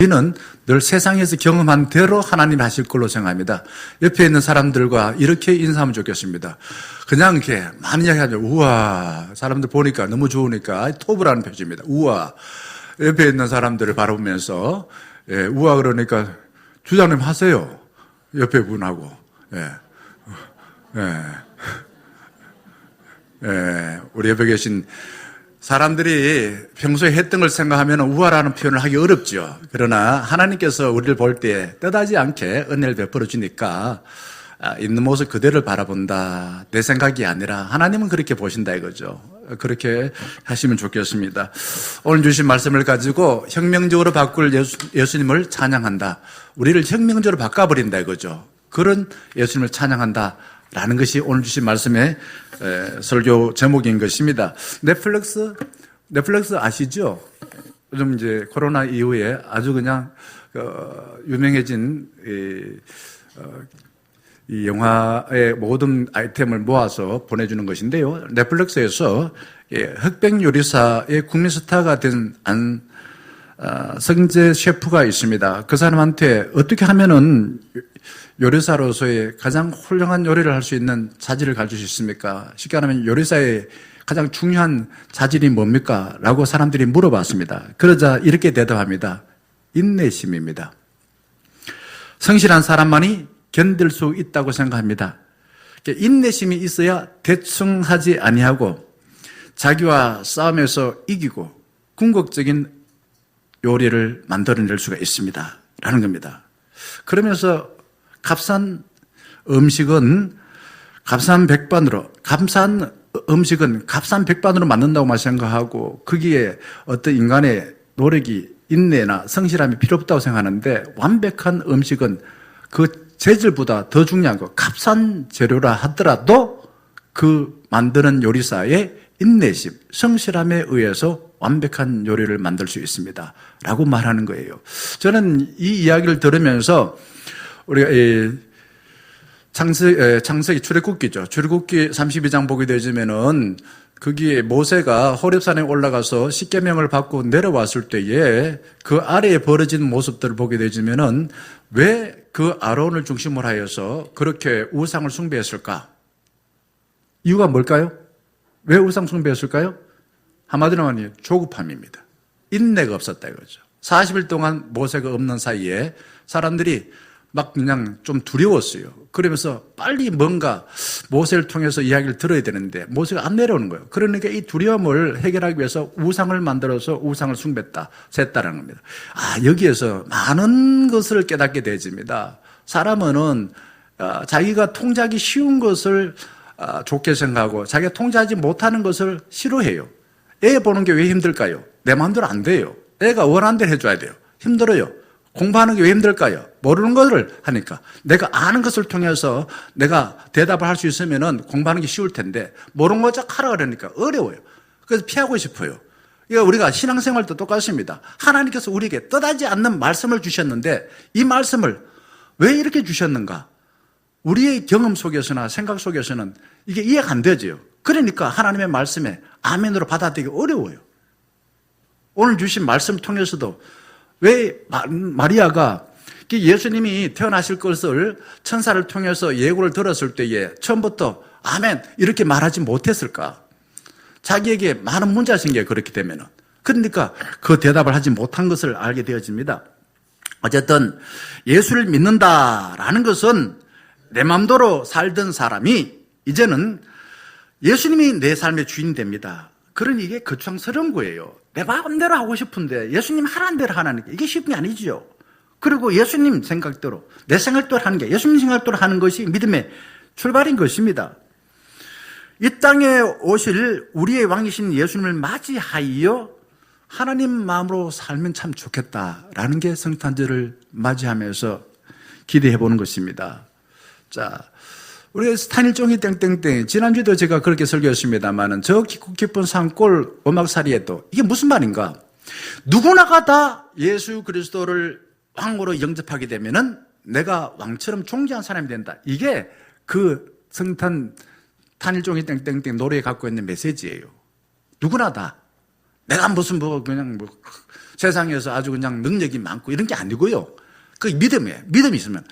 우리는 늘 세상에서 경험한 대로 하나님 하실 걸로 생각합니다. 옆에 있는 사람들과 이렇게 인사하면 좋겠습니다. 그냥 이렇게 많은 이야기 하죠. 우와. 사람들 보니까 너무 좋으니까 톱을 표시입니다. 우와. 옆에 있는 사람들을 바라보면서, 예, 우와 그러니까 주장님 하세요. 옆에 분하고. 예. 예. 예. 우리 옆에 계신 사람들이 평소에 했던 걸 생각하면 우화라는 표현을 하기 어렵죠. 그러나 하나님께서 우리를 볼 때 뜻하지 않게 은혜를 베풀어 주니까 있는 모습 그대로를 바라본다. 내 생각이 아니라 하나님은 그렇게 보신다 이거죠. 그렇게 하시면 좋겠습니다. 오늘 주신 말씀을 가지고 혁명적으로 바꿀 예수님을 찬양한다. 우리를 혁명적으로 바꿔버린다 이거죠. 그런 예수님을 찬양한다. 라는 것이 오늘 주신 말씀의 설교 제목인 것입니다. 넷플릭스 아시죠? 요즘 이제 코로나 이후에 아주 그냥 유명해진 이 영화의 모든 아이템을 모아서 보내주는 것인데요. 넷플릭스에서 흑백 요리사의 국민 스타가 된 성재 셰프가 있습니다. 그 사람한테 어떻게 하면은 요리사로서의 가장 훌륭한 요리를 할 수 있는 자질을 가질 수 있습니까? 쉽게 말하면 요리사의 가장 중요한 자질이 뭡니까? 라고 사람들이 물어봤습니다. 그러자 이렇게 대답합니다. 인내심입니다. 성실한 사람만이 견딜 수 있다고 생각합니다. 인내심이 있어야 대충 하지 아니하고 자기와 싸움에서 이기고 궁극적인 요리를 만들어낼 수가 있습니다. 라는 겁니다. 그러면서 값싼 음식은 값싼 백반으로 만든다고 생각하고 거기에 어떤 인간의 노력이 인내나 성실함이 필요 없다고 생각하는데 완벽한 음식은 그 재질보다 더 중요한 거 값싼 재료라 하더라도 그 만드는 요리사의 인내심, 성실함에 의해서 완벽한 요리를 만들 수 있습니다. 라고 말하는 거예요. 저는 이 이야기를 들으면서 우리가 창세기 출애굽기죠. 출애굽기 32장 보게 되면은 거기에 모세가 호렙산에 올라가서 십계명을 받고 내려왔을 때에 그 아래에 벌어진 모습들을 보게 되면은 왜 그 아론을 중심으로 하여서 그렇게 우상을 숭배했을까? 이유가 뭘까요? 왜 우상 숭배했을까요? 한마디로 말하면 조급함입니다. 인내가 없었다 이거죠. 40일 동안 모세가 없는 사이에 사람들이 막 그냥 좀 두려웠어요. 그러면서 빨리 뭔가 모세를 통해서 이야기를 들어야 되는데 모세가 안 내려오는 거예요. 그러니까 이 두려움을 해결하기 위해서 우상을 만들어서 우상을 숭배했다라는 겁니다. 여기에서 많은 것을 깨닫게 되집니다. 사람은 자기가 통제하기 쉬운 것을 좋게 생각하고 자기가 통제하지 못하는 것을 싫어해요. 애 보는 게 왜 힘들까요? 내 마음대로 안 돼요. 애가 원하는 대로 해줘야 돼요. 힘들어요. 공부하는 게 왜 힘들까요? 모르는 것을 하니까. 내가 아는 것을 통해서 내가 대답을 할 수 있으면 공부하는 게 쉬울 텐데 모르는 거 쫙 하라 그러니까 어려워요. 그래서 피하고 싶어요. 이거 우리가 신앙생활도 똑같습니다. 하나님께서 우리에게 뜻하지 않는 말씀을 주셨는데 이 말씀을 왜 이렇게 주셨는가? 우리의 경험 속에서나 생각 속에서는 이게 이해가 안 되죠. 그러니까 하나님의 말씀에 아멘으로 받아들이기 어려워요. 오늘 주신 말씀을 통해서도 왜 마리아가 예수님이 태어나실 것을 천사를 통해서 예고를 들었을 때에 처음부터 아멘 이렇게 말하지 못했을까? 자기에게 많은 문제가 생겨요. 그렇게 되면은. 그러니까 그 대답을 하지 못한 것을 알게 되어집니다. 어쨌든 예수를 믿는다라는 것은 내 마음대로 살던 사람이 이제는 예수님이 내 삶의 주인이 됩니다. 그러니 이게 거창스러운 거예요. 내 마음대로 하고 싶은데 예수님 하라는 대로 하는 게 이게 쉬운 게 아니죠. 그리고 예수님 생각대로 내 생각대로 하는 게 예수님 생각대로 하는 것이 믿음의 출발인 것입니다. 이 땅에 오실 우리의 왕이신 예수님을 맞이하여 하나님 마음으로 살면 참 좋겠다라는 게 성탄절을 맞이하면서 기대해 보는 것입니다. 자, 우리가 스탄일종이 땡땡땡 지난주에도 제가 그렇게 설교했습니다만은 저 깊은 산골 오막살이에도 이게 무슨 말인가? 누구나가 다 예수 그리스도를 왕으로 영접하게 되면은 내가 왕처럼 존귀한 사람이 된다. 이게 그 성탄 탄일종이 땡땡땡 노래에 갖고 있는 메시지예요. 누구나 다 내가 무슨 그냥 세상에서 아주 그냥 능력이 많고 이런 게 아니고요. 그 믿음이에요. 믿음이 있으면.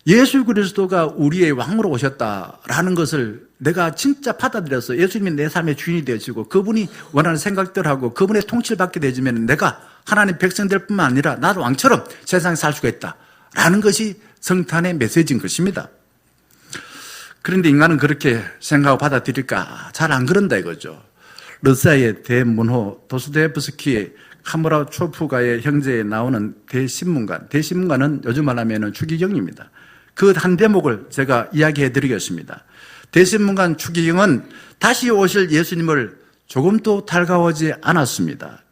예수 그리스도가 우리의 왕으로 오셨다라는 것을 내가 진짜 받아들여서 예수님이 내 삶의 주인이 되어지고 그분이 원하는 생각들하고 그분의 통치를 받게 되어지면 내가 하나님 백성될 뿐만 아니라 나도 왕처럼 세상에 살 수가 있다라는 것이 성탄의 메시지인 것입니다. 그런데 인간은 그렇게 생각하고 받아들일까? 잘 안 그런다 이거죠. 러시아의 대문호 도스토옙스키의 카무라초프가의 형제에 나오는 대신문가는 요즘 말하면 추기경입니다. 그 한 대목을 제가 이야기해 드리겠습니다. 대신문관 추기경은 다시 오실 예수님을 조금도 달가워하지 않았습니다.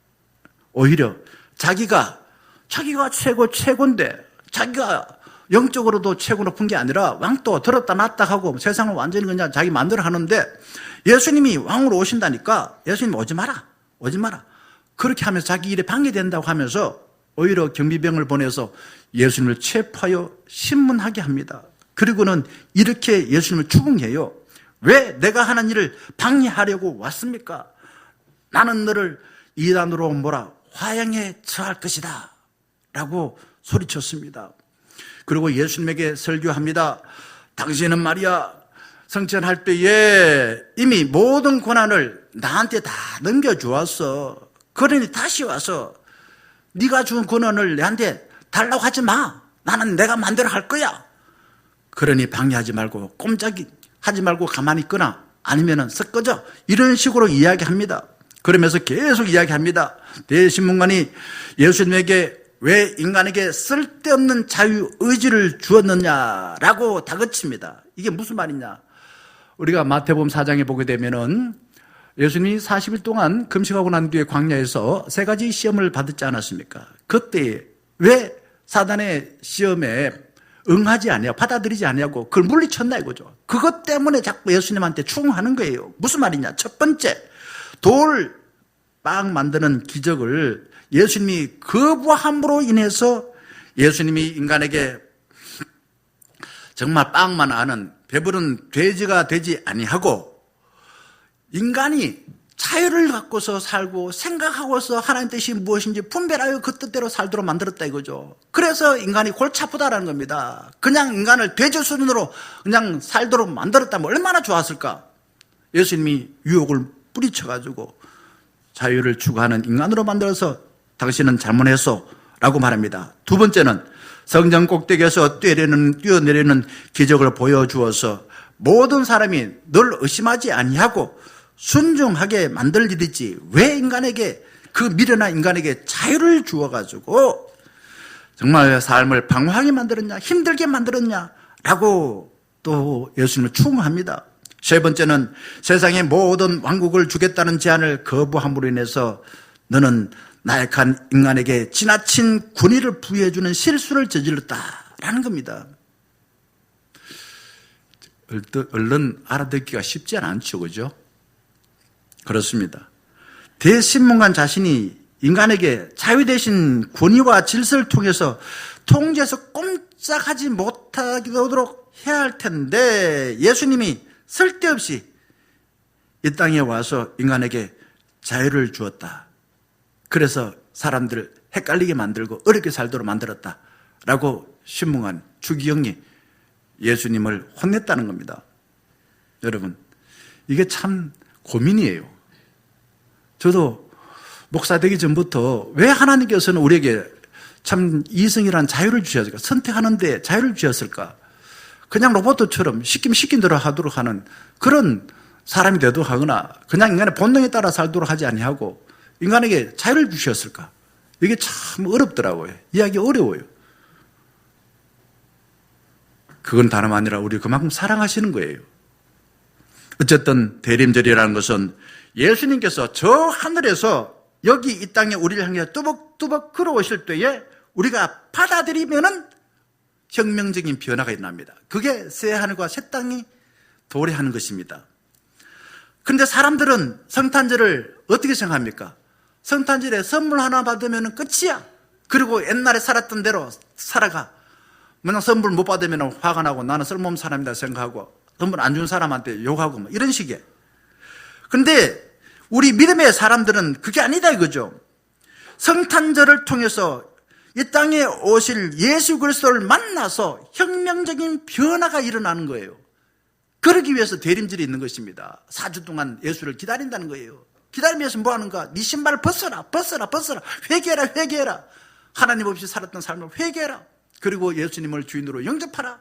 오히려 자기가 최고인데 자기가 영적으로도 최고 높은 게 아니라 왕도 들었다 놨다 하고 세상을 완전히 그냥 자기 마음대로 하는데 예수님이 왕으로 오신다니까 예수님 오지 마라. 그렇게 하면서 자기 일에 방해된다고 하면서 오히려 경비병을 보내서 예수님을 체포하여 신문하게 합니다. 그리고는 이렇게 예수님을 추궁해요. 왜 내가 하는 일을 방해하려고 왔습니까? 나는 너를 이단으로 몰아 화양에 처할 것이다 라고 소리쳤습니다. 그리고 예수님에게 설교합니다. 당신은 말이야 성천할 때에 이미 모든 고난을 나한테 다 넘겨주었어. 그러니 다시 와서 네가 준 권한을 내한테 달라고 하지 마. 나는 내가 마음대로 할 거야. 그러니 방해하지 말고 꼼짝이 하지 말고 가만히 있거나 아니면은 썩 꺼져. 이런 식으로 이야기합니다. 그러면서 계속 이야기합니다. 대신문관이 예수님에게 왜 인간에게 쓸데없는 자유의지를 주었느냐라고 다그칩니다. 이게 무슨 말이냐. 우리가 마태복음 4장에 보게 되면은 예수님이 40일 동안 금식하고 난 뒤에 광야에서 3가지 시험을 받았지 않았습니까? 그때 왜 사단의 시험에 응하지 않냐고 받아들이지 않냐고 그걸 물리쳤나 이거죠. 그것 때문에 자꾸 예수님한테 추궁하는 거예요. 무슨 말이냐. 첫 번째, 돌 빵 만드는 기적을 예수님이 거부함으로 인해서 예수님이 인간에게 정말 빵만 아는 배부른 돼지가 되지 아니하고 인간이 자유를 갖고서 살고 생각하고서 하나님 뜻이 무엇인지 분별하여 그 뜻대로 살도록 만들었다 이거죠. 그래서 인간이 골치 아프다라는 겁니다. 그냥 인간을 돼지 수준으로 그냥 살도록 만들었다면 얼마나 좋았을까. 예수님이 유혹을 뿌리쳐가지고 자유를 추구하는 인간으로 만들어서 당신은 잘못했어 라고 말합니다. 두 번째는 성전 꼭대기에서 뛰어내리는 기적을 보여주어서 모든 사람이 늘 의심하지 아니하고 순종하게 만들 일이지 왜 인간에게 그 미련한 인간에게 자유를 주어가지고 정말 삶을 방황하게 만들었냐 힘들게 만들었냐라고 또 예수님을 추궁합니다. 세 번째는 세상의 모든 왕국을 주겠다는 제안을 거부함으로 인해서 너는 나약한 인간에게 지나친 권위를 부여해주는 실수를 저질렀다라는 겁니다. 얼른 알아듣기가 쉽지 않죠, 그죠? 그렇습니다. 대신문관 자신이 인간에게 자유 대신 권위와 질서를 통해서 통제해서 꼼짝하지 못하도록 해야 할 텐데 예수님이 쓸데없이 이 땅에 와서 인간에게 자유를 주었다. 그래서 사람들을 헷갈리게 만들고 어렵게 살도록 만들었다라고 신문관 추기경이 예수님을 혼냈다는 겁니다. 여러분, 이게 참 고민이에요. 저도 목사 되기 전부터 왜 하나님께서는 우리에게 참 이성이란 자유를 주셨을까? 선택하는데 자유를 주셨을까? 그냥 로봇처럼 시킨 대로 하도록 하는 그런 사람이 되도록 하거나 그냥 인간의 본능에 따라 살도록 하지 아니하고 인간에게 자유를 주셨을까? 이게 참 어렵더라고요. 이야기 어려워요. 그건 다름 아니라 우리 그만큼 사랑하시는 거예요. 어쨌든 대림절이라는 것은 예수님께서 저 하늘에서 여기 이 땅에 우리를 향해 뚜벅뚜벅 걸어오실 때에 우리가 받아들이면은 혁명적인 변화가 일어납니다. 그게 새 하늘과 새 땅이 도래하는 것입니다. 그런데 사람들은 성탄절을 어떻게 생각합니까? 성탄절에 선물 하나 받으면 끝이야. 그리고 옛날에 살았던 대로 살아가. 만약 선물 못 받으면 화가 나고 나는 쓸모없는 사람이다 생각하고 선물 안 준 사람한테 욕하고 뭐 이런 식이에요. 그런데 우리 믿음의 사람들은 그게 아니다 이거죠. 성탄절을 통해서 이 땅에 오실 예수 그리스도를 만나서 혁명적인 변화가 일어나는 거예요. 그러기 위해서 대림절이 있는 것입니다. 4주 동안 예수를 기다린다는 거예요. 기다리면서 뭐 하는가? 네 신발을 벗어라. 회개해라, 회개해라. 하나님 없이 살았던 삶을 회개해라. 그리고 예수님을 주인으로 영접하라.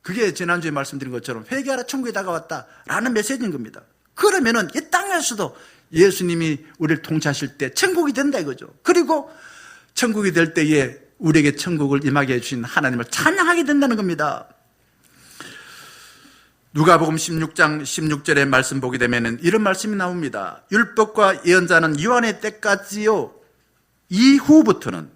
그게 지난주에 말씀드린 것처럼 회개하라, 천국이 다가왔다 라는 메시지인 겁니다. 그러면은 이 땅에서도 예수님이 우리를 통치하실 때 천국이 된다 이거죠. 그리고 천국이 될 때에 우리에게 천국을 임하게 해주신 하나님을 찬양하게 된다는 겁니다. 누가복음 16장 16절의 말씀 보게 되면 이런 말씀이 나옵니다. 율법과 예언자는 요한의 때까지요, 이후부터는,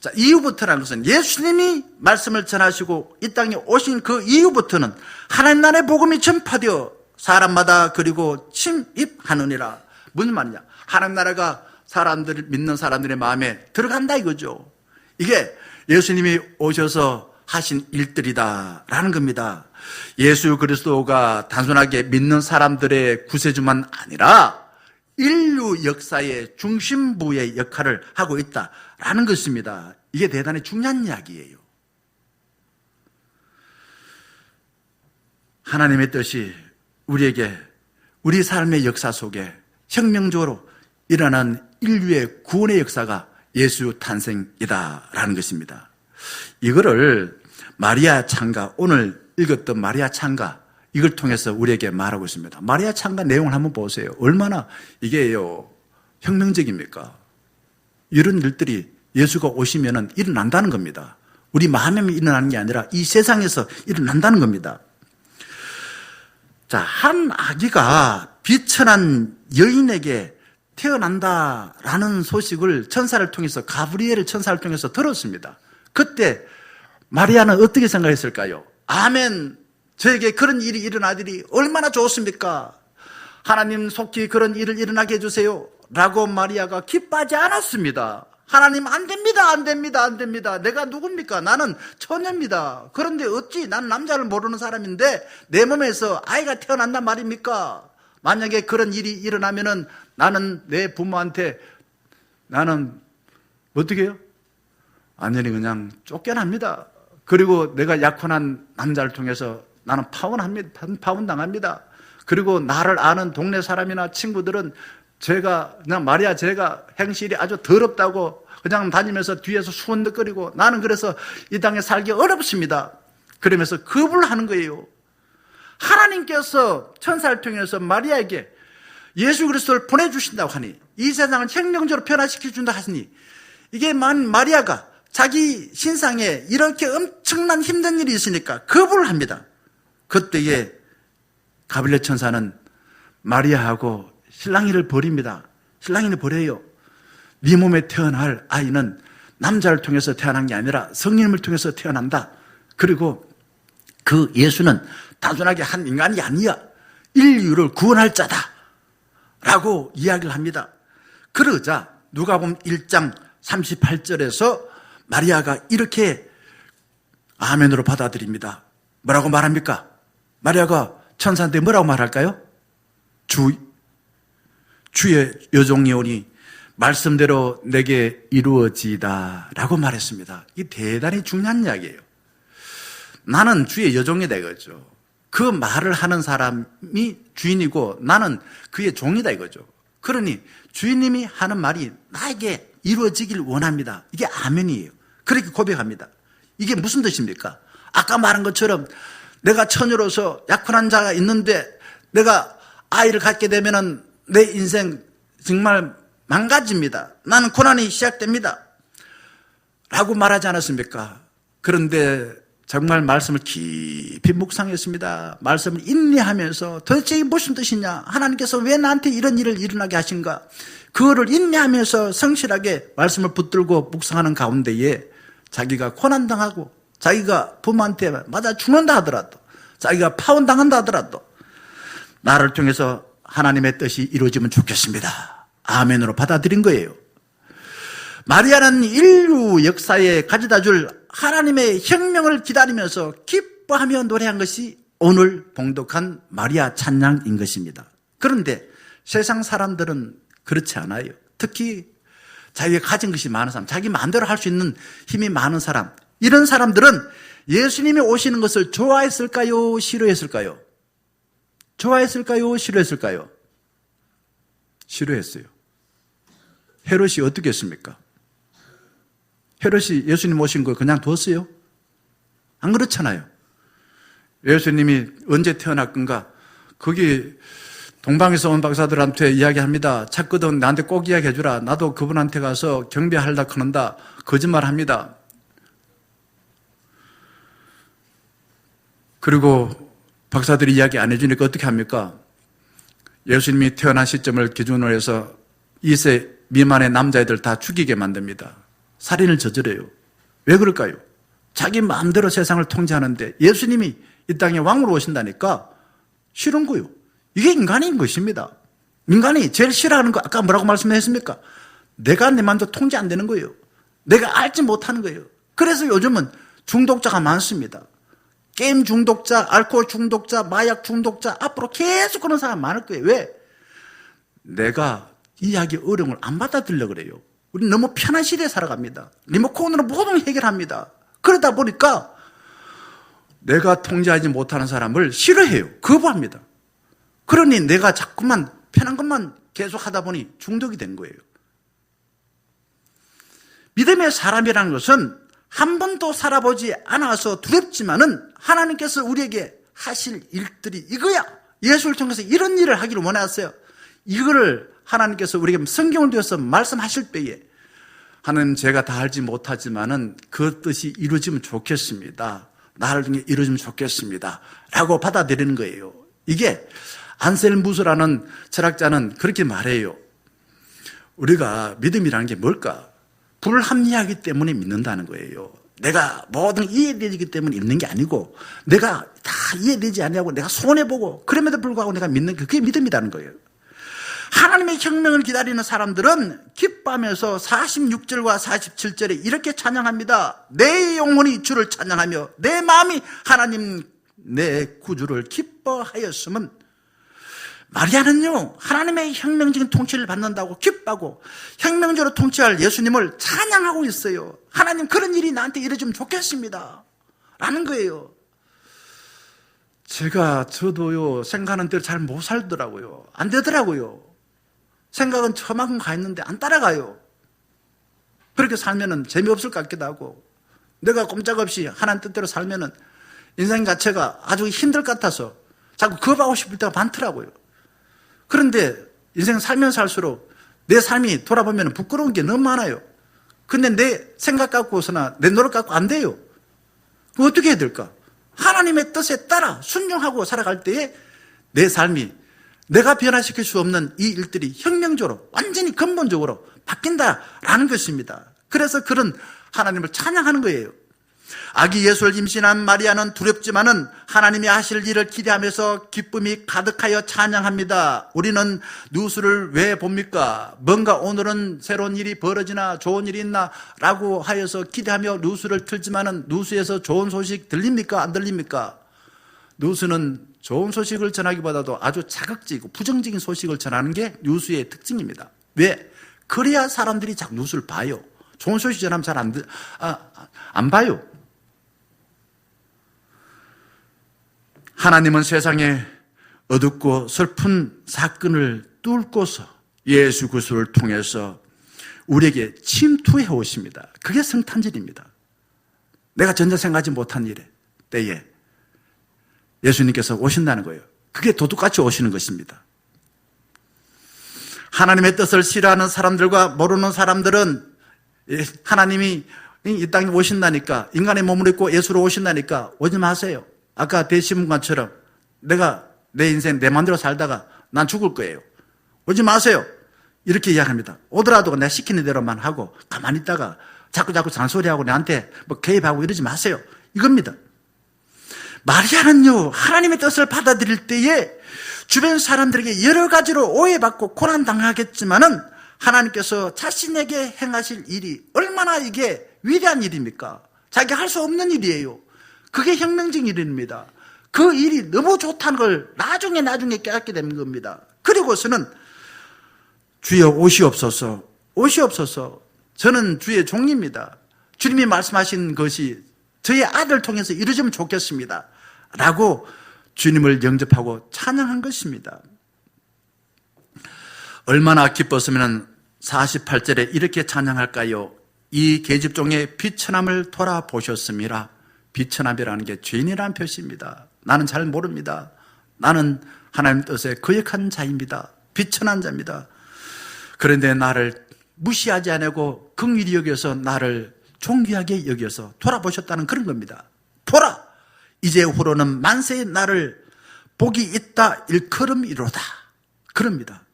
자, 이후부터라는 것은 예수님이 말씀을 전하시고 이 땅에 오신 그 이후부터는 하나님 나라의 복음이 전파되어 사람마다 그리고 침입하느니라. 무슨 말이냐? 하나님 나라가 사람들, 믿는 사람들의 마음에 들어간다 이거죠. 이게 예수님이 오셔서 하신 일들이다라는 겁니다. 예수 그리스도가 단순하게 믿는 사람들의 구세주만 아니라 인류 역사의 중심부의 역할을 하고 있다라는 것입니다. 이게 대단히 중요한 이야기예요. 하나님의 뜻이 우리에게 우리 삶의 역사 속에 혁명적으로 일어난 인류의 구원의 역사가 예수 탄생이다라는 것입니다. 이거를 마리아 창가, 오늘 읽었던 마리아 창가, 이걸 통해서 우리에게 말하고 있습니다. 마리아 창가 내용을 한번 보세요. 얼마나 이게요 혁명적입니까? 이런 일들이 예수가 오시면은 일어난다는 겁니다. 우리 마음에 일어나는 게 아니라 이 세상에서 일어난다는 겁니다. 자, 한 아기가 비천한 여인에게 태어난다라는 소식을 천사를 통해서, 가브리엘 천사를 통해서 들었습니다. 그때 마리아는 어떻게 생각했을까요? 아멘, 저에게 그런 일이 일어나더니 얼마나 좋습니까? 하나님 속히 그런 일을 일어나게 해주세요 라고 마리아가 기뻐하지 않았습니다. 하나님 안 됩니다. 내가 누굽니까? 나는 처녀입니다. 그런데 어찌 난 남자를 모르는 사람인데 내 몸에서 아이가 태어난단 말입니까? 만약에 그런 일이 일어나면은 나는 내 부모한테 나는 어떻게 해요? 완전히 그냥 쫓겨납니다. 그리고 내가 약혼한 남자를 통해서 나는 파혼당합니다. 그리고 나를 아는 동네 사람이나 친구들은 제가 그냥 마리아 제가 행실이 아주 더럽다고 그냥 다니면서 뒤에서 수원덕거리고 나는 그래서 이 땅에 살기 어렵습니다. 그러면서 겁을 하는 거예요. 하나님께서 천사를 통해서 마리아에게 예수 그리스도를 보내주신다고 하니, 이 세상을 혁명적으로 변화시켜준다 하시니, 이게 마리아가 자기 신상에 이렇게 엄청난 힘든 일이 있으니까 겁을 합니다. 그때에 가브리엘 천사는 마리아하고 신랑이를 버립니다. 신랑이를 버려요. 네 몸에 태어날 아이는 남자를 통해서 태어난 게 아니라 성령님을 통해서 태어난다. 그리고 그 예수는 단순하게 한 인간이 아니야. 인류를 구원할 자다 라고 이야기를 합니다. 그러자 누가복음 1장 38절에서 마리아가 이렇게 아멘으로 받아들입니다. 뭐라고 말합니까? 마리아가 천사한테 뭐라고 말할까요? 주의 여종이오니 말씀대로 내게 이루어지이다 라고 말했습니다. 이게 대단히 중요한 이야기예요. 나는 주의 여종이다 이거죠. 그 말을 하는 사람이 주인이고 나는 그의 종이다 이거죠. 그러니 주인님이 하는 말이 나에게 이루어지길 원합니다. 이게 아멘이에요. 그렇게 고백합니다. 이게 무슨 뜻입니까? 아까 말한 것처럼 내가 처녀로서 약혼한 자가 있는데 내가 아이를 갖게 되면은 내 인생 정말 망가집니다. 나는 고난이 시작됩니다. 라고 말하지 않았습니까? 그런데 정말 말씀을 깊이 묵상했습니다. 말씀을 인내하면서 도대체 이게 무슨 뜻이냐? 하나님께서 왜 나한테 이런 일을 일어나게 하신가? 그거를 인내하면서 성실하게 말씀을 붙들고 묵상하는 가운데에 자기가 고난당하고 자기가 부모한테 맞아 죽는다 하더라도 자기가 파혼당한다 하더라도 나를 통해서 하나님의 뜻이 이루어지면 좋겠습니다. 아멘으로 받아들인 거예요. 마리아는 인류 역사에 가져다 줄 하나님의 혁명을 기다리면서 기뻐하며 노래한 것이 오늘 봉독한 마리아 찬양인 것입니다. 그런데 세상 사람들은 그렇지 않아요. 특히 자기가 가진 것이 많은 사람, 자기 마음대로 할 수 있는 힘이 많은 사람, 이런 사람들은 예수님이 오시는 것을 좋아했을까요? 싫어했을까요? 좋아했을까요? 싫어했을까요? 싫어했어요. 헤롯이 어떻게 했습니까? 헤롯이 예수님 오신 거 그냥 뒀어요? 안 그렇잖아요. 예수님이 언제 태어났건가? 거기 동방에서 온 박사들한테 이야기합니다. 찾거든 나한테 꼭 이야기해주라. 나도 그분한테 가서 경배하려다 그런다. 거짓말합니다. 그리고 박사들이 이야기 안 해주니까 어떻게 합니까? 예수님이 태어난 시점을 기준으로 해서 2세 미만의 남자애들 다 죽이게 만듭니다. 살인을 저질러요. 왜 그럴까요? 자기 마음대로 세상을 통제하는데 예수님이 이 땅에 왕으로 오신다니까 싫은 거요. 이게 인간인 것입니다. 인간이 제일 싫어하는 거 아까 뭐라고 말씀했습니까? 내가 내 마음대로 통제 안 되는 거예요. 내가 알지 못하는 거예요. 그래서 요즘은 중독자가 많습니다. 게임 중독자, 알코올 중독자, 마약 중독자, 앞으로 계속 그런 사람 많을 거예요. 왜? 내가 이야기 어려움을 안 받아들이려고 그래요. 우리는 너무 편한 시대에 살아갑니다. 리모컨으로 모든 걸 해결합니다. 그러다 보니까 내가 통제하지 못하는 사람을 싫어해요. 거부합니다. 그러니 내가 자꾸만 편한 것만 계속 하다 보니 중독이 된 거예요. 믿음의 사람이라는 것은 한 번도 살아보지 않아서 두렵지만은 하나님께서 우리에게 하실 일들이 이거야. 예수를 통해서 이런 일을 하기를 원하셨어요. 이거를 하나님께서 우리에게 성경을 통해서 말씀하실 때에 하나님 제가 다 알지 못하지만은 그 뜻이 이루어지면 좋겠습니다. 나를 통해 이루어지면 좋겠습니다. 라고 받아들이는 거예요. 이게 안셀무스라는 철학자는 그렇게 말해요. 우리가 믿음이라는 게 뭘까? 불합리하기 때문에 믿는다는 거예요. 내가 모든 이해되기 때문에 믿는 게 아니고 내가 다 이해되지 않냐고 내가 손해보고 그럼에도 불구하고 내가 믿는 게 그게 믿음이라는 거예요. 하나님의 혁명을 기다리는 사람들은 기뻐하면서 46절과 47절에 이렇게 찬양합니다. 내 영혼이 주를 찬양하며 내 마음이 하나님 내 구주를 기뻐하였음은 마리아는요 하나님의 혁명적인 통치를 받는다고 기뻐하고 혁명적으로 통치할 예수님을 찬양하고 있어요. 하나님 그런 일이 나한테 이루어지면 좋겠습니다 라는 거예요. 저도요 생각하는 대로 잘 못 살더라고요. 안 되더라고요. 생각은 저만큼 가 있는데 안 따라가요. 그렇게 살면은 재미없을 것 같기도 하고 내가 꼼짝없이 하나님 뜻대로 살면은 인생 자체가 아주 힘들 것 같아서 자꾸 겁하고 싶을 때가 많더라고요. 그런데 인생 살면 살수록 내 삶이 돌아보면 부끄러운 게 너무 많아요. 근데 내 생각 갖고서나 내 노력 갖고 안 돼요. 그럼 어떻게 해야 될까? 하나님의 뜻에 따라 순종하고 살아갈 때에 내 삶이 내가 변화시킬 수 없는 이 일들이 혁명적으로 완전히 근본적으로 바뀐다라는 것입니다. 그래서 그런 하나님을 찬양하는 거예요. 아기 예수를 임신한 마리아는 두렵지만은 하나님이 하실 일을 기대하면서 기쁨이 가득하여 찬양합니다. 우리는 누수를 왜 봅니까? 뭔가 오늘은 새로운 일이 벌어지나 좋은 일이 있나 라고 하여서 기대하며 누수를 틀지만은 누수에서 좋은 소식 들립니까? 안 들립니까? 누수는 좋은 소식을 전하기보다도 아주 자극적이고 부정적인 소식을 전하는 게 뉴스의 특징입니다. 왜? 그래야 사람들이 자꾸 뉴스를 봐요. 좋은 소식 전하면 잘 안 봐요. 하나님은 세상에 어둡고 슬픈 사건을 뚫고서 예수 그리스도를 통해서 우리에게 침투해 오십니다. 그게 성탄절입니다. 내가 전혀 생각하지 못한 때에 예수님께서 오신다는 거예요. 그게 도둑같이 오시는 것입니다. 하나님의 뜻을 싫어하는 사람들과 모르는 사람들은 하나님이 이 땅에 오신다니까 인간의 몸을 입고 예수로 오신다니까 오지 마세요. 아까 대시문관처럼 내가 내 인생 내 마음대로 살다가 난 죽을 거예요. 오지 마세요. 이렇게 이야기합니다. 오더라도 내가 시키는 대로만 하고 가만히 있다가 자꾸 잔소리하고 나한테 뭐 개입하고 이러지 마세요. 이겁니다. 마리아는요 하나님의 뜻을 받아들일 때에 주변 사람들에게 여러 가지로 오해받고 고난당하겠지만은 하나님께서 자신에게 행하실 일이 얼마나 이게 위대한 일입니까? 자기가 할 수 없는 일이에요. 그게 혁명적인 일입니다. 그 일이 너무 좋다는 걸 나중에 깨닫게 되는 겁니다. 그리고서는 주여 오시옵소서 저는 주의 종입니다. 주님이 말씀하신 것이 저의 아들을 통해서 이루어지면 좋겠습니다. 라고 주님을 영접하고 찬양한 것입니다. 얼마나 기뻤으면 48절에 이렇게 찬양할까요? 이 계집종의 비천함을 돌아보셨습니다. 비천함이라는 게 죄인이라는 표시입니다. 나는 잘 모릅니다. 나는 하나님 뜻에 거역한 자입니다. 비천한 자입니다. 그런데 나를 무시하지 않고 긍휼히 여겨서 나를 존귀하게 여겨서 돌아보셨다는 그런 겁니다. 보라! 이제후로는 만세의 나를 복이 있다 일컬음이로다. 그럽니다.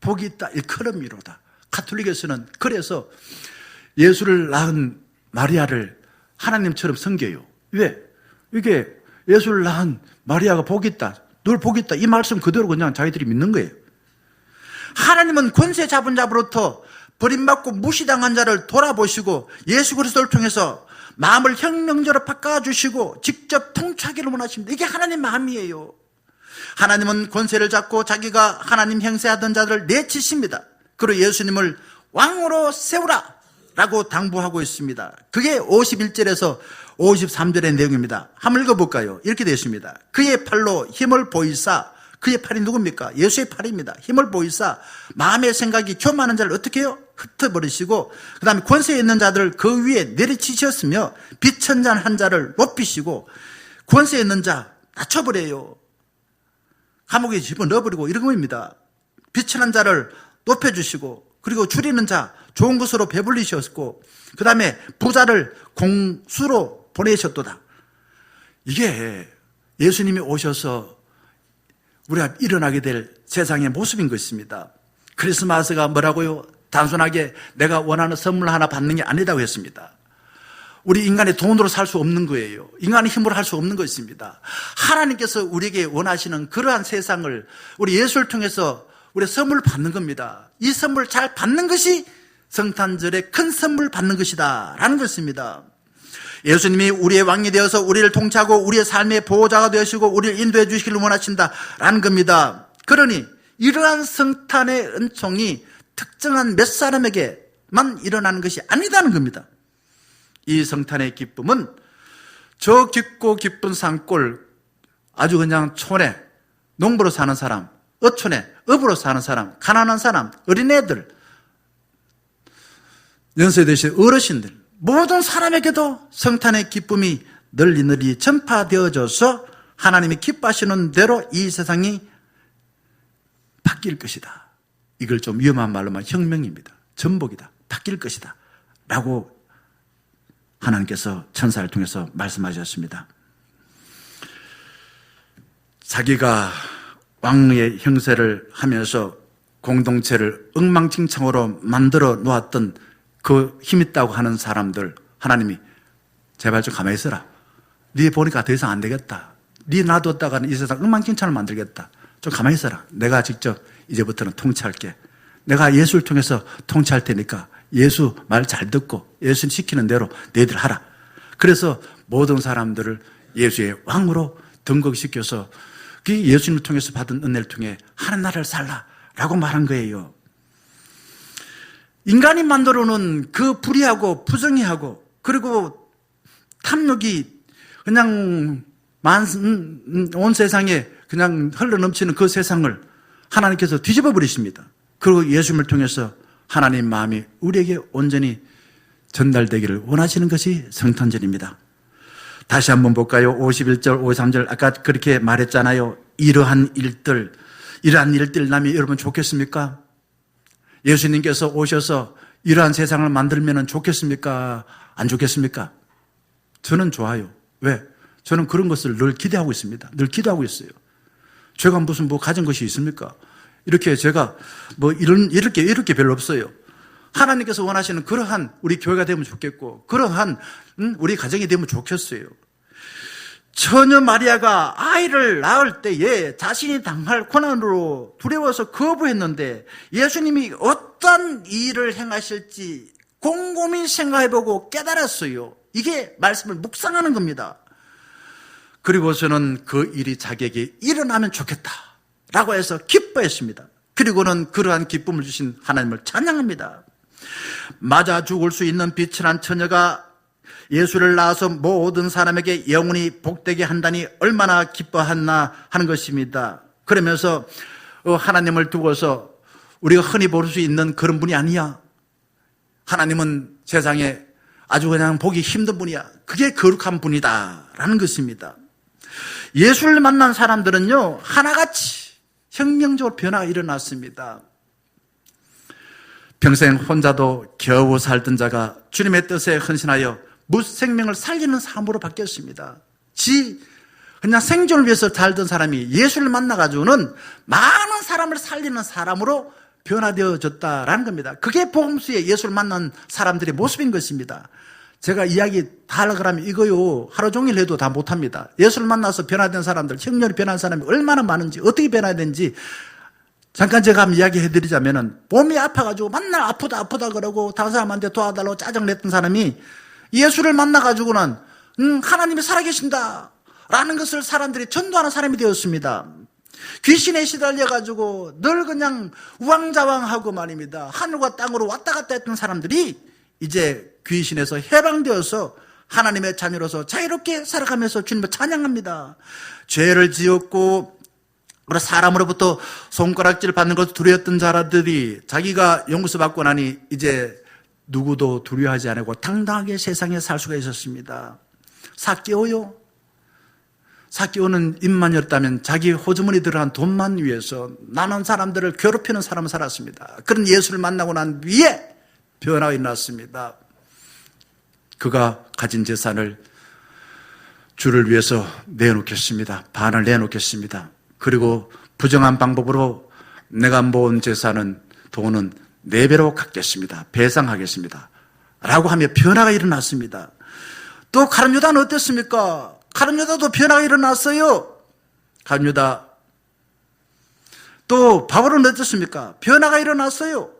복이 있다 일컬음이로다. 가톨릭에서는 그래서 예수를 낳은 마리아를 하나님처럼 섬겨요. 왜? 이게 예수를 낳은 마리아가 복이 있다, 늘 복이 있다, 이 말씀 그대로 그냥 자기들이 믿는 거예요. 하나님은 권세 잡은 자로부터 버림받고 무시당한 자를 돌아보시고 예수 그리스도를 통해서 마음을 혁명적으로 바꿔주시고 직접 통치하기를 원하십니다. 이게 하나님 마음이에요. 하나님은 권세를 잡고 자기가 하나님 행세하던 자들을 내치십니다. 그리고 예수님을 왕으로 세우라 라고 당부하고 있습니다. 그게 51절에서 53절의 내용입니다. 한번 읽어볼까요? 이렇게 되어 있습니다. 그의 팔로 힘을 보이사, 그의 팔이 누굽니까? 예수의 팔입니다. 힘을 보이사 마음의 생각이 교만한 자를 어떻게 해요? 흩어버리시고 그 다음에 권세에 있는 자들을 그 위에 내리치셨으며 비천한 자를 높이시고 권세에 있는 자 낮춰버려요. 감옥에 집어넣어버리고 이런 겁니다. 비천한 자를 높여주시고 그리고 줄이는 자 좋은 것으로 배불리셨고 그 다음에 부자를 공수로 보내셨도다. 이게 예수님이 오셔서 우리가 일어나게 될 세상의 모습인 것입니다. 크리스마스가 뭐라고요? 단순하게 내가 원하는 선물 하나 받는 게 아니다고 했습니다. 우리 인간의 돈으로 살 수 없는 거예요. 인간의 힘으로 할 수 없는 것입니다. 하나님께서 우리에게 원하시는 그러한 세상을 우리 예수를 통해서 우리 선물 받는 겁니다. 이 선물 잘 받는 것이 성탄절에 큰 선물 받는 것이다 라는 것입니다. 예수님이 우리의 왕이 되어서 우리를 통치하고 우리의 삶의 보호자가 되시고 우리를 인도해 주시기를 원하신다라는 겁니다. 그러니 이러한 성탄의 은총이 특정한 몇 사람에게만 일어나는 것이 아니다는 겁니다. 이 성탄의 기쁨은 저 깊고 깊은 산골 아주 그냥 촌에 농부로 사는 사람, 어촌에 업으로 사는 사람, 가난한 사람, 어린애들, 연세 드신 어르신들 모든 사람에게도 성탄의 기쁨이 널리 전파되어져서 하나님이 기뻐하시는 대로 이 세상이 바뀔 것이다. 이걸 좀 위험한 말로 말하면 혁명입니다. 전복이다. 바뀔 것이다 라고 하나님께서 천사를 통해서 말씀하셨습니다. 자기가 왕의 형세를 하면서 공동체를 엉망진창으로 만들어 놓았던 그 힘 있다고 하는 사람들 하나님이 제발 좀 가만히 있어라. 네 보니까 더 이상 안 되겠다. 네 놔뒀다가는 이 세상 엉망진창을 만들겠다. 좀 가만히 있어라. 내가 직접 이제부터는 통치할게. 내가 예수를 통해서 통치할 테니까 예수 말 잘 듣고 예수 시키는 대로 너희들 하라. 그래서 모든 사람들을 예수의 왕으로 등극시켜서 그 예수님을 통해서 받은 은혜를 통해 하나님 나라를 살라라고 말한 거예요. 인간이 만들어 놓은 그 불의하고 부정의하고 그리고 탐욕이 그냥 온 세상에 그냥 흘러넘치는 그 세상을 하나님께서 뒤집어 버리십니다. 그리고 예수님을 통해서 하나님 마음이 우리에게 온전히 전달되기를 원하시는 것이 성탄절입니다. 다시 한번 볼까요? 51절, 53절 아까 그렇게 말했잖아요. 이러한 일들 나면 여러분 좋겠습니까? 예수님께서 오셔서 이러한 세상을 만들면 좋겠습니까? 안 좋겠습니까? 저는 좋아요. 왜? 저는 그런 것을 늘 기대하고 있습니다. 늘 기도하고 있어요. 제가 무슨 가진 것이 있습니까? 이렇게 제가 이렇게 별로 없어요. 하나님께서 원하시는 그러한 우리 교회가 되면 좋겠고, 그러한 우리 가정이 되면 좋겠어요. 처녀 마리아가 아이를 낳을 때에 자신이 당할 고난으로 두려워서 거부했는데 예수님이 어떤 일을 행하실지 곰곰이 생각해보고 깨달았어요. 이게 말씀을 묵상하는 겁니다. 그리고서는 그 일이 자기에게 일어나면 좋겠다라고 해서 기뻐했습니다. 그리고는 그러한 기쁨을 주신 하나님을 찬양합니다. 맞아 죽을 수 있는 비천한 처녀가 예수를 낳아서 모든 사람에게 영원히 복되게 한다니 얼마나 기뻐하나 하는 것입니다. 그러면서 하나님을 두고서 우리가 흔히 볼 수 있는 그런 분이 아니야. 하나님은 세상에 아주 그냥 보기 힘든 분이야. 그게 거룩한 분이다라는 것입니다. 예수를 만난 사람들은요, 하나같이 혁명적으로 변화가 일어났습니다. 평생 혼자도 겨우 살던 자가 주님의 뜻에 헌신하여 무생명을 살리는 삶으로 바뀌었습니다. 그냥 생존을 위해서 살던 사람이 예수를 만나가지고는 많은 사람을 살리는 사람으로 변화되어졌다라는 겁니다. 그게 복음수에 예수를 만난 사람들의 모습인 것입니다. 제가 이야기 다 하려고 하면 이거요, 하루 종일 해도 다 못합니다. 예수를 만나서 변화된 사람들, 혁명이 변한 사람이 얼마나 많은지, 어떻게 변화되는지 잠깐 제가 한번 이야기해 드리자면은, 몸이 아파가지고 맨날 아프다 그러고 다른 사람한테 도와달라고 짜증냈던 사람이 예수를 만나가지고는 하나님이 살아계신다 라는 것을 사람들이 전도하는 사람이 되었습니다. 귀신에 시달려가지고 늘 그냥 우왕좌왕하고 말입니다. 하늘과 땅으로 왔다 갔다 했던 사람들이 이제 귀신에서 해방되어서 하나님의 자녀로서 자유롭게 살아가면서 주님을 찬양합니다. 죄를 지었고 사람으로부터 손가락질 받는 것을 두려웠던 자들이 자기가 용서 받고 나니 이제 누구도 두려워하지 않고 당당하게 세상에 살 수가 있었습니다. 삭개오는 입만 열었다면 자기 호주머니 들어간 돈만 위해서 나는 사람들을 괴롭히는 사람을 살았습니다. 그런 예수를 만나고 난 뒤에 변화가 일어났습니다. 그가 가진 재산을 주를 위해서 내놓겠습니다. 반을 내놓겠습니다. 그리고 부정한 방법으로 내가 모은 재산은 돈은 4배로 갚겠습니다. 배상하겠습니다. 라고 하며 변화가 일어났습니다. 또 가룟 유다는 어땠습니까? 가룟 유다도 변화가 일어났어요. 가룟 유다. 또 바울은 어땠습니까? 변화가 일어났어요.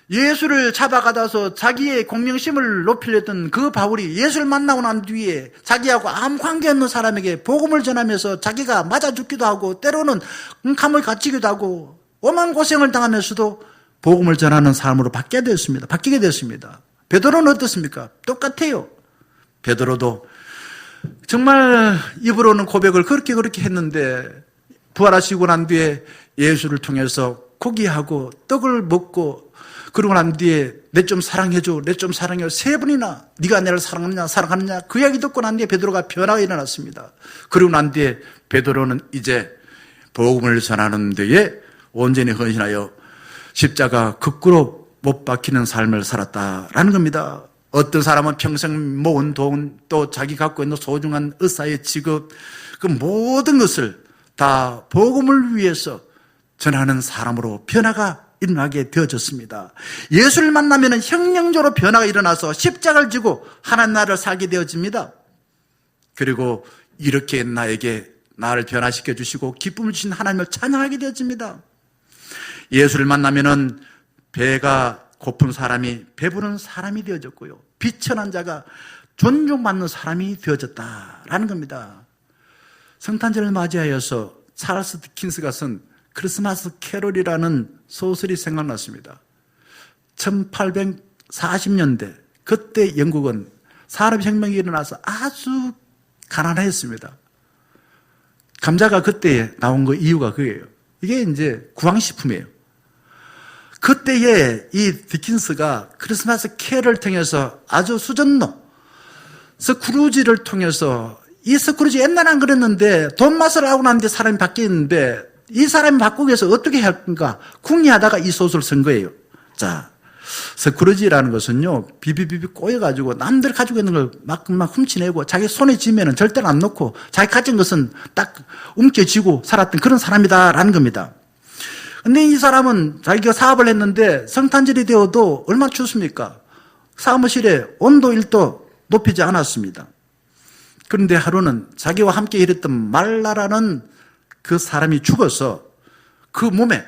예수를 잡아가다서 자기의 공명심을 높이려던 그 바울이 예수를 만나고 난 뒤에 자기하고 아무 관계없는 사람에게 복음을 전하면서 자기가 맞아 죽기도 하고 때로는 감옥에 갇히기도 하고 오만 고생을 당하면서도 복음을 전하는 사람으로 바뀌게 되었습니다. 베드로는 어떻습니까? 똑같아요. 베드로도 정말 입으로는 고백을 그렇게 했는데 부활하시고 난 뒤에 예수를 통해서 고기하고 떡을 먹고 그러고 난 뒤에 내 좀 사랑해줘, 내 좀 사랑해요. 3번이나 네가 나를 사랑하느냐 그 이야기 듣고 난 뒤에 베드로가 변화가 일어났습니다. 그러고 난 뒤에 베드로는 이제 복음을 전하는 데에 온전히 헌신하여 십자가 거꾸로 못 박히는 삶을 살았다라는 겁니다. 어떤 사람은 평생 모은 돈, 또 자기 갖고 있는 소중한 의사의 직업, 그 모든 것을 다 복음을 위해서 전하는 사람으로 변화가 일어나게 되어졌습니다. 예수를 만나면 혁명적으로 변화가 일어나서 십자가를 지고 하나님 나라를 살게 되어집니다. 그리고 이렇게 나를 변화시켜 주시고 기쁨을 주신 하나님을 찬양하게 되어집니다. 예수를 만나면은 배가 고픈 사람이 배부른 사람이 되어졌고요. 비천한 자가 존중받는 사람이 되어졌다라는 겁니다. 성탄절을 맞이하여서 찰스 디킨스가 쓴 크리스마스 캐롤이라는 소설이 생각났습니다. 1840년대 그때 영국은 산업혁명이 일어나서 아주 가난했습니다. 감자가 그때 나온 거 이유가 그거예요. 이게 이제 구황식품이에요. 그때에 이 디킨스가 크리스마스 캐럴을 통해서 아주 수전노 스크루지를 통해서 이 스크루지 옛날에 안 그랬는데 돈 맛을 하고 났는데 사람이 바뀌었는데 이 사람이 바꾸기 위해서 어떻게 할 건가 궁리하다가 이 소설을 쓴 거예요. 자, 스크루지라는 것은요 비비비비 꼬여가지고 남들 가지고 있는 걸 막 훔치내고 자기 손에 쥐면은 절대로 안 놓고 자기 가진 것은 딱 움켜쥐고 살았던 그런 사람이다라는 겁니다. 근데 이 사람은 자기가 사업을 했는데 성탄절이 되어도 얼마나 춥습니까? 사무실에 온도 1도 높이지 않았습니다. 그런데 하루는 자기와 함께 일했던 말라라는 그 사람이 죽어서 그 몸에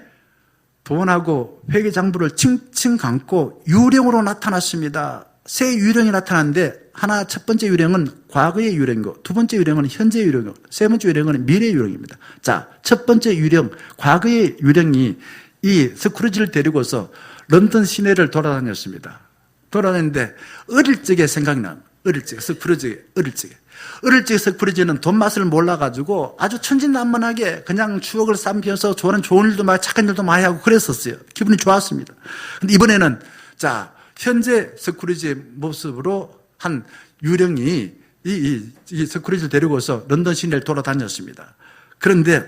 돈하고 회계장부를 칭칭 감고 유령으로 나타났습니다. 세 유령이 나타났는데 첫 번째 유령은 과거의 유령이고 두 번째 유령은 현재의 유령이고 세 번째 유령은 미래의 유령입니다. 자, 첫 번째 유령, 과거의 유령이 이 스크루지를 데리고서 런던 시내를 돌아다녔습니다. 돌아다녔는데 어릴 적에 생각나. 어릴 적에 서프리즈는 돈 맛을 몰라가지고 아주 천진난만하게 그냥 추억을 삼켜서 좋은 일도 많이 착한 일도 많이 하고 그랬었어요. 기분이 좋았습니다. 근데 이번에는 자 현재 서크루지의 모습으로 한 유령이 이 서크루지를 데리고서 런던 시내를 돌아다녔습니다. 그런데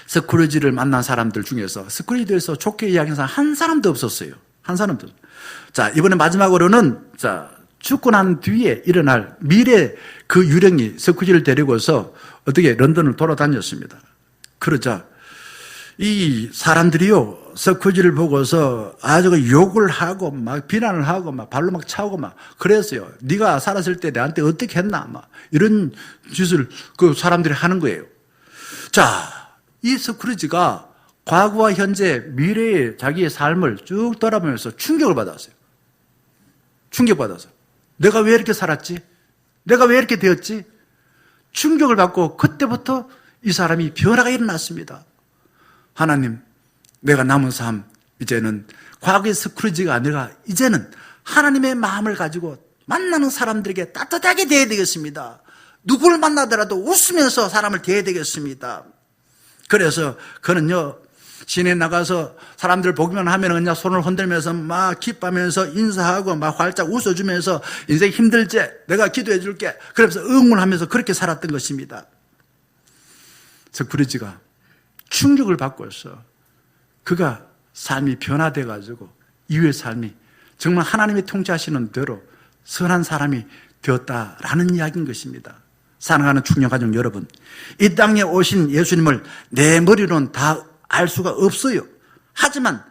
서크루지를 만난 사람들 중에서 서크루지에 대해서 좋게 이야기하는 사람 한 사람도 없었어요. 한 사람도. 자, 이번에 마지막으로는 자, 죽고 난 뒤에 일어날 미래 그 유령이 서크루지를 데리고서 어떻게 런던을 돌아다녔습니다. 그러자 이 사람들이요, 서크루지를 보고서 아주 욕을 하고 막 비난을 하고 막 발로 막 차고 막 그랬어요. 네가 살았을 때 나한테 어떻게 했나 막 이런 짓을 그 사람들이 하는 거예요. 자, 이 서크루지가 과거와 현재, 미래의 자기의 삶을 쭉 돌아보면서 충격을 받았어요. 충격받아서. 내가 왜 이렇게 살았지? 내가 왜 이렇게 되었지? 충격을 받고 그때부터 이 사람이 변화가 일어났습니다. 하나님, 내가 남은 삶, 이제는 과거의 서크루지가 아니라 이제는 하나님의 마음을 가지고 만나는 사람들에게 따뜻하게 대해야 되겠습니다. 누구를 만나더라도 웃으면서 사람을 대해야 되겠습니다. 그래서 그는요, 시내에 나가서 사람들 보기만 하면 그냥 손을 흔들면서 막 기뻐하면서 인사하고 막 활짝 웃어주면서 인생 힘들지? 내가 기도해 줄게. 그러면서 응원하면서 그렇게 살았던 것입니다. 서크루지가 충격을 받고서 그가 삶이 변화돼가지고 이후의 삶이 정말 하나님이 통치하시는 대로 선한 사람이 되었다라는 이야기인 것입니다. 사랑하는 충녀가족 여러분, 이 땅에 오신 예수님을 내 머리로는 다 알 수가 없어요. 하지만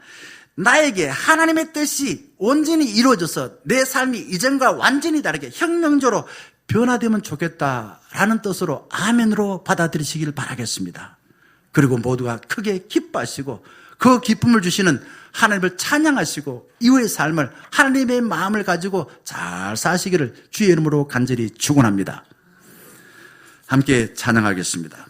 나에게 하나님의 뜻이 온전히 이루어져서 내 삶이 이전과 완전히 다르게 혁명적으로 변화되면 좋겠다라는 뜻으로 아멘으로 받아들이시길 바라겠습니다. 그리고 모두가 크게 기뻐하시고 그 기쁨을 주시는 하나님을 찬양하시고 이후의 삶을 하나님의 마음을 가지고 잘 사시기를 주의 이름으로 간절히 축원합니다. 함께 찬양하겠습니다.